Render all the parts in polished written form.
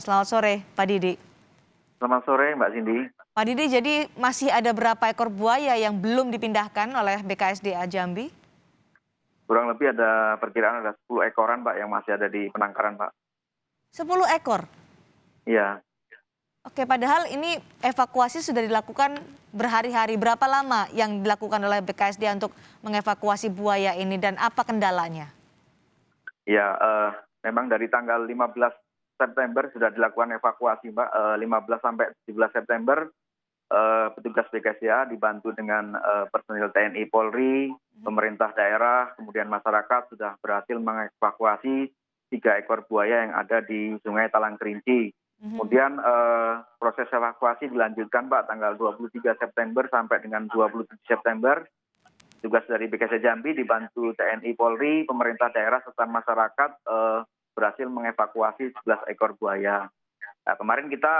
Selamat sore, Pak Didi. Selamat sore Mbak Cindy. Pak Didi, jadi masih ada berapa ekor buaya yang belum dipindahkan oleh BKSDA Jambi? Kurang lebih ada perkiraan ada 10 ekoran Pak yang masih ada di penangkaran Pak. 10 ekor. Iya, Oke, padahal ini evakuasi sudah dilakukan berhari-hari. Berapa lama yang dilakukan oleh BKSDA untuk mengevakuasi buaya ini dan apa kendalanya? iya, memang dari tanggal 15 September sudah dilakukan evakuasi Mbak. 15 sampai 17 September petugas BKSDA dibantu dengan personil TNI Polri, pemerintah daerah, kemudian masyarakat sudah berhasil mengevakuasi 3 ekor buaya yang ada di Sungai Talang Kerinci. Kemudian proses evakuasi dilanjutkan Pak tanggal 23 September sampai dengan 27 September. Tugas dari BKSDA Jambi dibantu TNI Polri, pemerintah daerah serta masyarakat berhasil mengevakuasi 11 ekor buaya. Nah, kemarin kita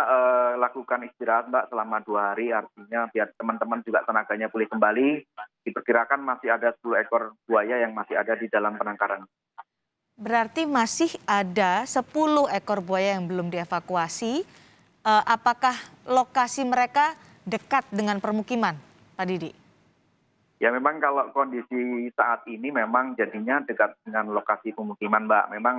lakukan istirahat Mbak selama 2 hari, artinya biar teman-teman juga tenaganya pulih kembali. Diperkirakan masih ada 10 ekor buaya yang masih ada di dalam penangkaran. Berarti masih ada 10 ekor buaya yang belum dievakuasi. Apakah lokasi mereka dekat dengan permukiman, Pak Didi? Ya memang kalau kondisi saat ini memang jadinya dekat dengan lokasi pemukiman Mbak. Memang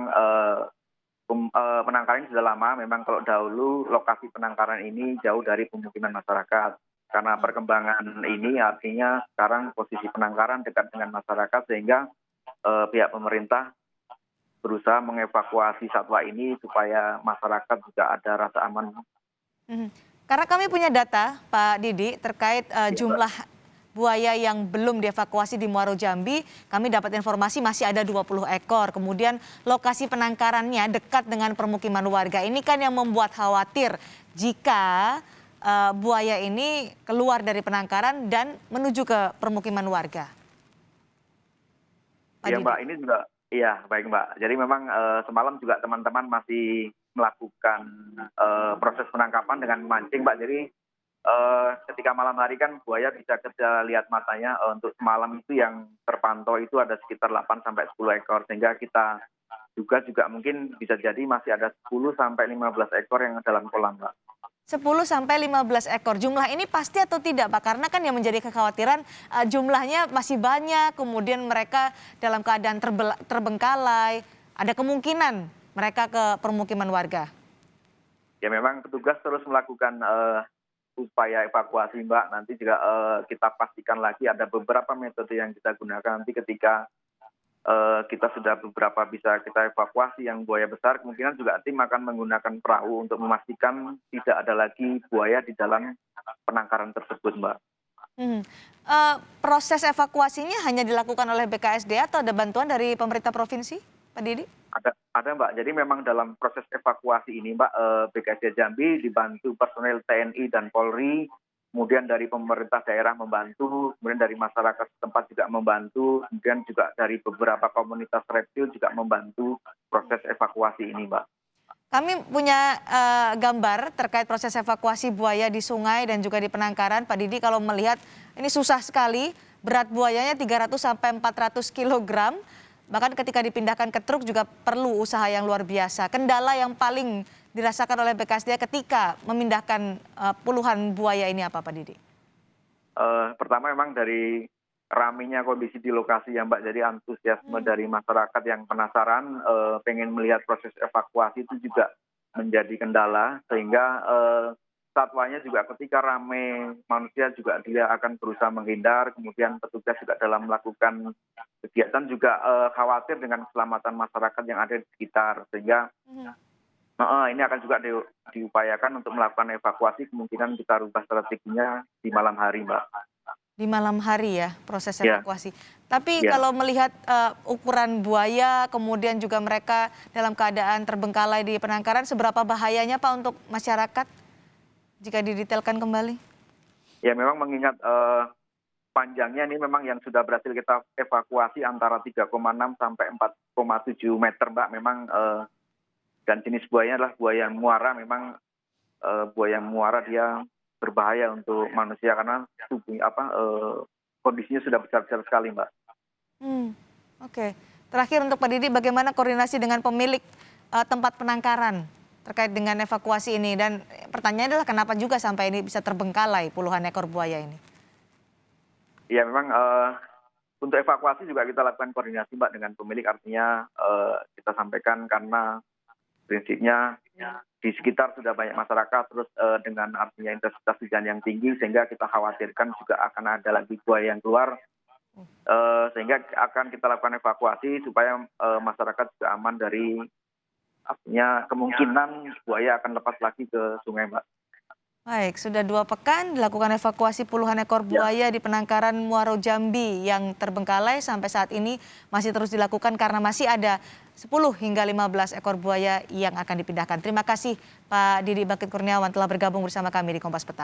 penangkaran ini sudah lama, memang kalau dahulu lokasi penangkaran ini jauh dari pemukiman masyarakat. Karena perkembangan ini artinya sekarang posisi penangkaran dekat dengan masyarakat sehingga pihak pemerintah berusaha mengevakuasi satwa ini supaya masyarakat juga ada rasa aman. Mhm. Karena kami punya data, Pak Didi, terkait Ya, Mbak. jumlah buaya yang belum dievakuasi di Muaro Jambi. Kami dapat informasi masih ada 20 ekor. Kemudian lokasi penangkarannya dekat dengan permukiman warga. Ini kan yang membuat khawatir jika buaya ini keluar dari penangkaran dan menuju ke permukiman warga. Pak Iya Didi. Mbak, ini juga iya baik Mbak. Jadi memang semalam juga teman-teman masih melakukan proses penangkapan dengan memancing Mbak. Jadi ketika malam hari kan buaya bisa kita lihat matanya, untuk semalam itu yang terpantau itu ada sekitar 8 sampai 10 ekor. Sehingga kita juga mungkin bisa jadi masih ada 10 sampai 15 ekor yang dalam kolam Mbak. 10 sampai 15 ekor. Jumlah ini pasti atau tidak, Pak? Karena kan yang menjadi kekhawatiran jumlahnya masih banyak, kemudian mereka dalam keadaan terbengkalai. Ada kemungkinan mereka ke permukiman warga. Ya memang petugas terus melakukan upaya evakuasi Mbak. Nanti juga kita pastikan lagi ada beberapa metode yang kita gunakan nanti ketika kita sudah beberapa bisa kita evakuasi yang buaya besar, kemungkinan juga tim akan menggunakan perahu untuk memastikan tidak ada lagi buaya di dalam penangkaran tersebut Mbak. Hmm. Proses evakuasinya hanya dilakukan oleh BKSDA atau ada bantuan dari pemerintah provinsi, Pak Didi? Ada Mbak, jadi memang dalam proses evakuasi ini Mbak, BKSDA Jambi dibantu personel TNI dan Polri, kemudian dari pemerintah daerah membantu, kemudian dari masyarakat setempat juga membantu, kemudian juga dari beberapa komunitas reptil juga membantu proses evakuasi ini Mbak. Kami punya gambar terkait proses evakuasi buaya di sungai dan juga di penangkaran. Pak Didi, kalau melihat ini susah sekali, berat buayanya 300 sampai 400 kilogram. Bahkan ketika dipindahkan ke truk juga perlu usaha yang luar biasa. Kendala yang paling dirasakan oleh BKSDA ketika memindahkan puluhan buaya ini apa, Pak Didi? Pertama memang dari ramainya kondisi di lokasi ya Mbak, jadi antusiasme dari masyarakat yang penasaran pengen melihat proses evakuasi itu juga menjadi kendala, sehingga satwanya juga ketika ramai manusia juga dia akan berusaha menghindar, kemudian petugas juga dalam melakukan kegiatan juga khawatir dengan keselamatan masyarakat yang ada di sekitar, sehingga ini akan juga diupayakan untuk melakukan evakuasi, kemungkinan kita rubah strateginya di malam hari Mbak. Di malam hari ya proses Ya, evakuasi. Tapi ya. kalau melihat ukuran buaya, kemudian juga mereka dalam keadaan terbengkalai di penangkaran, seberapa bahayanya Pak untuk masyarakat jika didetailkan kembali? Ya memang mengingat panjangnya ini memang yang sudah berhasil kita evakuasi antara 3,6 sampai 4,7 meter Mbak. Memang dan jenis buayanya adalah buaya muara. Memang buaya muara dia berbahaya untuk manusia karena kondisinya sudah besar-besar sekali Mbak. Oke. Terakhir untuk Pak Didi, bagaimana koordinasi dengan pemilik tempat penangkaran? terkait dengan evakuasi ini? Dan pertanyaannya adalah kenapa juga sampai ini bisa terbengkalai puluhan ekor buaya ini? Ya memang untuk evakuasi juga kita lakukan koordinasi Mbak dengan pemilik, artinya kita sampaikan karena prinsipnya di sekitar sudah banyak masyarakat, terus dengan artinya intensitas hujan yang tinggi sehingga kita khawatirkan juga akan ada lagi buaya yang keluar, sehingga akan kita lakukan evakuasi supaya masyarakat juga aman dari artinya kemungkinan buaya akan lepas lagi ke sungai Mbak. Baik, sudah 2 pekan dilakukan evakuasi puluhan ekor Ya. buaya di penangkaran Muaro Jambi yang terbengkalai sampai saat ini masih terus dilakukan karena masih ada 10 hingga 15 ekor buaya yang akan dipindahkan. Terima kasih Pak Didi Bangkit Kurniawan telah bergabung bersama kami di Kompas Petang.